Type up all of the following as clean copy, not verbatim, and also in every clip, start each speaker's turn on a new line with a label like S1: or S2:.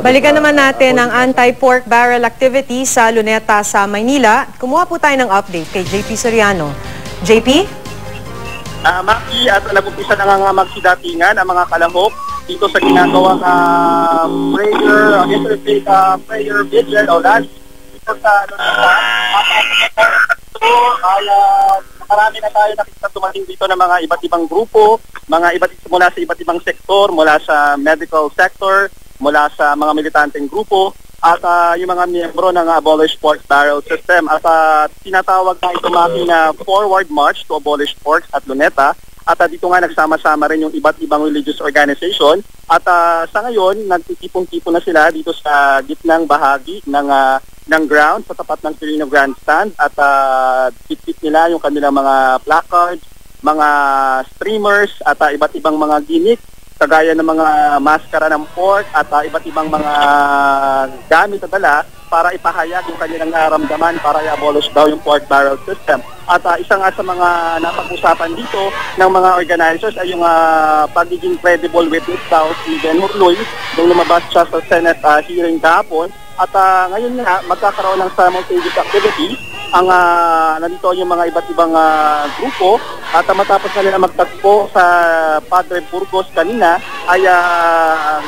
S1: Balikan naman natin ang anti-pork barrel activity sa Luneta sa Maynila. Kumuha po tayo ng update kay JP Soriano. JP?
S2: Maki, at nag-umpisa na nga magsidatingan ang mga kalahok dito sa ginagawang prayer vigil o lunch dito sa Luneta. Marami na tayo nakikita dumating dito ng mga iba't ibang grupo, mula sa iba't ibang sektor, mula sa medical sector, mula sa mga militanteng grupo at yung mga miyembro ng Abolish Pork Barrel System. At tinatawag na ito na Forward March to Abolish Pork at Luneta. At dito nga nagsama-sama rin yung iba't ibang religious organization. At sa ngayon, nagtitipon-tipon na sila dito sa gitnang bahagi ng ground, sa tapat ng Sereno Grandstand. At pitpit nila yung kanilang mga placards, mga streamers at iba't ibang mga gimmick, kagaya ng mga maskara ng pork at iba't ibang mga gamit na dala para ipahayag yung kanilang nararamdaman para i-abolish daw yung pork barrel system. At isa nga sa mga napag-usapan dito ng mga organizers ay yung pagiging credible witness daw si Ben Hurloy nung lumabas siya sa Senate hearing kahapon. At ngayon nga magkakaroon ng simultaneous activity ang nandito yung mga iba't ibang grupo at matapos na nila magtagpo sa Padre Burgos kanina ay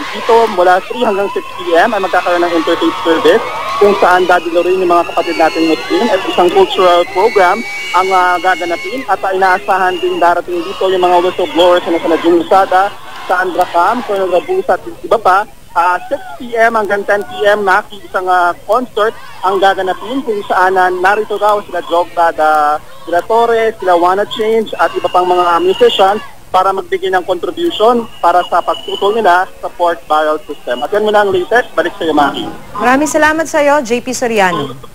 S2: dito mula 3 hanggang 6 p.m. ay magkakaroon ng interfaith service kung saan dadalo rin yung mga kapatid natin Muslim at isang cultural program ang gaganapin at inaasahan din darating dito yung mga whistleblowers na sa June Sada, Sandra Cam, Colonel Rabusa at iba pa. 6 p.m. hanggang 10 p.m. isang concert ang gaganapin kung saan narito daw sila Jogdada, sila Torres, sila Wanna Change at iba pang mga musicians para magbigay ng contribution para sa pagtutol nila sa pork barrel system. At yan muna ang latest. Balik sa iyo, Maki.
S1: Maraming salamat sa iyo, JP Soriano.